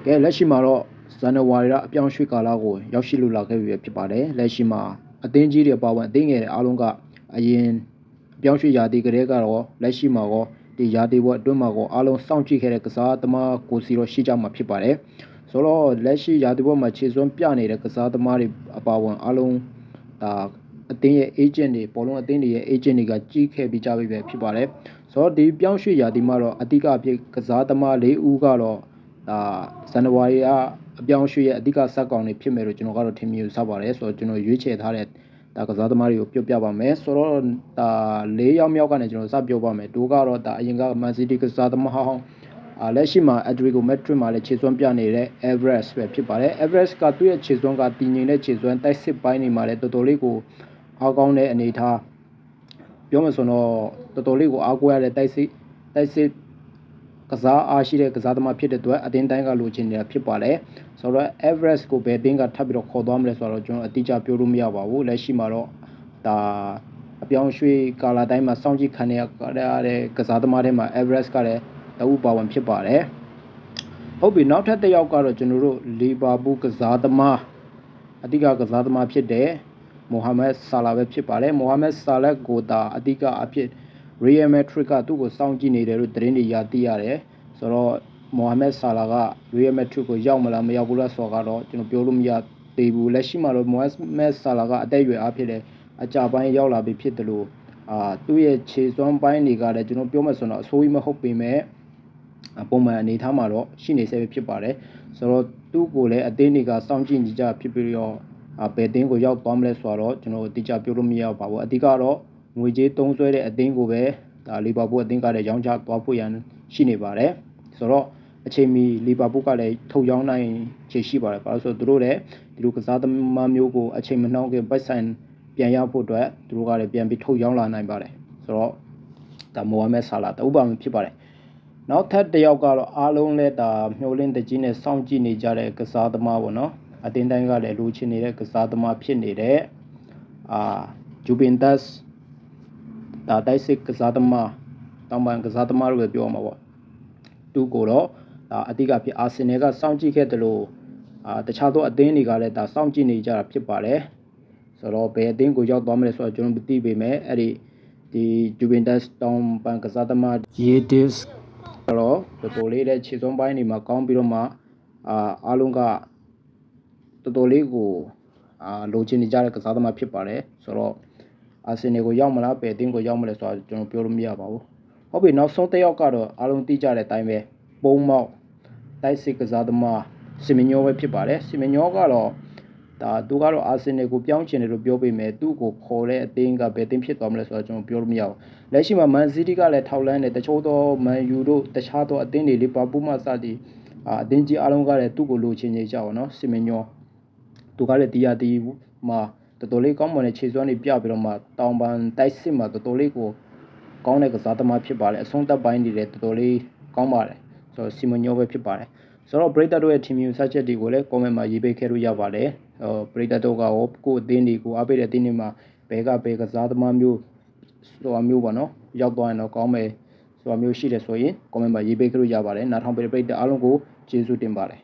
ကဲလက်ရှိမှာတော့ဇန်နဝါရီလအပြောင်းရွှေ့ကာလကိုရောက်ရှိလို့လာခဲ့ပြီဖြစ်ပါတယ်လက်ရှိမှာအသင်းကြီးတွေပါဝင်အသင်းငယ်တွေအားလုံးကအရင်အပြောင်းရွှေ့ရာသီကလေးကတော့လက်ရှိမှာတော့ဒီရာသီဘက်အတွင်းမှာတော့အားလုံးစောင့်ကြည့်ခဲ့တဲ့ကစားသမားကိုစီတော့ရှိကြမှာဖြစ်ပါတယ်ဆိုတော့လက်ရှိရာသီဘက်မှာခြေစွမ်းပြနေတဲ့ကစားသမားတွေအပါဝင်အားလုံးဒါအသင်းရဲ့ agent တွေဘောလုံးအသင်းတွေရဲ့ agent တွေကကြီးခဲ့ပြီးကြပြီပဲဖြစ်ပါတယ်ဆိုတော့ဒီပြောင်းရွှေ့ရာသီမှာတော့အဓိကအဖြစ်ကစားသမား၄ဦးကတော့ဇန်နဝါရီကအပြောင်းရွှေ့ရဲ့အဓိကစက်ကောင်တွေဖြစ်မယ်လို့ကျွန်တော်ကတော့ထင်မြင်ယူဆပါတယ်ဆိုတော့ကျွန်တော်ရွေးချယ်ထားတဲ့ကစားသမားတွေကိုပြောပြပါမယ်ဆိုတော့၄ယောက်မြောက်ကနေကျွန်တော်စပြောပါမယ်တို့ကတော့အရင်ကမန်စီးတီးကစားသမားဟောင်းလက်ရှိမှာAtletico Madridမှာလည်းခြေစွမ်းပြနေတဲ့ Alvarez ပဲဖြစ်ပါတယ် Alvarez ကသူ့ရဲ့ခြေစွမ်းကတည်ငြိမ်တဲ့ခြေစွမ်းတိုက်စစ်ပိုင်းတွေမှာလည်းတော်တော်လေးကိုအားကောင်းတဲ့အနေထားပြောမှဆိုတော့တော်တော်လေးကိုအားကိုးရတဲ့တိုက်စစ်ကစားအားရှိတဲ့ကစားသမားဖြစ်တဲ့အတွက်အတင်းတိုင်းကလိုချင်နေတာဖြစ်ပါတယ်ဆိုတော့ Alvarez ကိုဘယ်တင်းကထပ်ပြီးတော့ခေါ်သွားမလဲဆိုတော့ကျွန်တော်အတိအကျပြောလို့မရပါဘူးလက်ရှိမှာတော့အပြောင်းရွှေ့ကာလာတိုင်းမှာစောင့်ကြည့်ခံရတဲ့ကစားသမားတွေမှာ Alvarez ကလည်းတအုပ်ပါဝင်ဖြစ်ပါတယ်ဟုတ်ပြီနောက်ထပ်တစ်ယောက်ကတော့ကျွန်တော်တို့လီဗာပူးကစားသမားအဓိကကစားသမားဖြစ်တဲ့မိုဟာမက်ဆာလာပဲဖြစ်ပါတယ်မိုဟာမက်ဆာလက်ကိုအဓိကအဖြစ်Real Madrid ကသူ့ကိုစောင့်ကြည့်နေတယ်လို့သတင်းတွေရသိရတယ်ဆိုတော့မိုဟာမက်ဆာလာက Real Madrid ကိုရောက်မလားမရောက်ဘူးလားဆိုတော့ကျွန်တော်ပြောလို့မရသေးဘူးလက်ရှိမှာတော့မိုဟာမက်ဆာလာကအသက်အရွယ်အားဖြင့်လည်းအကြပိုင်းရောက်လာပြီဖြစ်တယ်လို့သူ့ရဲ့ခြေစွမ်းပိုင်းတွေကလည်းကျွန်တော်ပြောမှဆိုတော့အဆိုးကြီးမဟုတ်ပေမဲ့ပုံမှန်အနေထားမှာတော့ရှိနေဆဲဖြစ်ပါတယ်ဆိုတော့သူ့ကိုလည်းအသင်းတွေကစောင့်ကြည့်နေကြဖြစ်ပြီးတော့ဘယ်အသင်းကိုရောက်သွားမလဲဆိုတော့ကျွန်တော်အတိအကျပြောလို့မရပါဘူးအဓိကတော့ငွေကြေးသုံးစွဲတဲ့အသင်းကိုပဲလီဗာပူးအသင်းကလည်းရောင်းချသွားဖို့ရန်ရှိနေပါတယ်ဆိုတော့အချိန်မီလီဗာပူးကလည်းထုတ်ရောင်းနိုင်ခြေရှိပါတယ်ဘာလို့ဆိုတော့သူတို့လည်းဒီလိုကစားသမားမျိုးကိုအချိန်မနှောင်းခင်ပိုက်ဆိုင်ပြန်ရဖို့အတွက်သူတို့ကလည်းပြန်ပြီးထုတ်ရောင်းလာနိုင်ပါတယ်ဆိုတော့မိုဟာမက်ဆာလာတဥပမာဖြစ်ပါတယ်နောက်ထပ်တစ်ယောက်ကတော့အားလုံးလည်းမျောလင်းတကြီးနဲ့စောင့်ကြည့်နေကြတဲ့ကစားသမားပေါ့နော်အတင်းတိုင်းကလည်းလိုချင်နေတဲ့ကစားသမားဖြစ်နေတဲ့ဂျူဗင်တက်စ်တိုက်စစ်ကစားသမားတောင်ပန်ကစားသမားလို့ပဲပြောရမှာပေါ့သူကိုတော့အဓိကဖြစ်အာဆင်နယ်ကစောင့်ကြည့်ခဲ့တယ်လို့တခြားသောအသင်းတွေကလည်းစောင့်ကြည့်နေကြတာဖြစ်ပါတယ်ဆိုတော့ဘယ်အသင်းကိုရောက်သွားမလဲဆိုတော့ကျွန်တော်မသိပေမဲ့အဲ့ဒီဂျူဗင်တက်စ်တောင်ပန်ကစားသမားယေဒစ်တော့တော်တော်လေးတဲ့ခြေစွမ်းပိုင်းတွေမှာကောင်းပြီးတော့မှအားလုံးကတော်တော်လေးကိုလိုချင်နေကြတဲ့ကစားသမားဖြစ်ပါတယ်ဆိုတော့အာဆင်နယ်ကိုရောက်မလားဘယ်အသင်းကိုရောက်မလဲဆိုတော့ကျွန်တော်ပြောလို့မရပါဘူးဟုတ်ပြီနောက်ဆုံးတစ်ယောက်ကတော့အားလုံးသိကြတဲ့အတိုင်းပဲပုံမောက်တိုက်စစ်ကစားသမားစီမီညိုပဲဖြစ်ပါတယ်စီမီညိုကတော့သူကတော့အာဆင်နယ်ကိုပြောင်းချင်တယ်လို့ပြောပေမဲ့သူ့ကိုခေါ်တဲ့အသင်းကဘယ်အသင်းဖြစ်သွားမလဲဆိုတော့ကျွန်တော်ပြောလို့မရဘူးလက်ရှိမှာမန်စီးတီးကလည်းထောက်လန်းတယ်တချို့သောမန်ယူတို့တခြားသောအသင်းတွေလီဗာပူးမှစသည်အသင်းကြီးအားလုံးကလည်းသူ့ကိုလိုချင်နေကြပါတော့စီမီညိုသူကလည်းတရားတီးမှာတော်တော်လေးကောင်းမွန်တဲ့ခြေစွမ်းတွေပြပြီးတော့မှတောင်ပန်တိုက်စစ်မှာတော်တော်လေးကိုကောင်းတဲ့ကစားသမားဖြစ်ပါတယ်အဆုံးသက်ပိုင်းတွေလည်းတော်တော်လေးကောင်းပါတယ်ဆိုတော့စီမီညိုပဲဖြစ်ပါတယ်ဆိုတော့ပရိသတ်တို့ရဲ့ team view ဆက်ချက်တွေကိုလည်း comment မှာရေးပေးခဲ့လို့ရပါတယ်ပရိသတ်တို့ကရောကိုယ်အသင်းတွေကိုအားပေးတဲ့အသင်းတွေမှာဘယ်ကစားသမားမျိုးဆိုတာမျိုးပေါ့နော်ရောက်သွားရင်တော့ကောင်းမယ်ဆိုတာမျိုးရှိတယ်ဆိုရင် comment မှာရေးပေးခဲ့လို့ရပါတယ်နားထောင်ပေးတဲ့ပရိသတ်အားလုံးကိုကျေးဇူးတင်ပါတယ်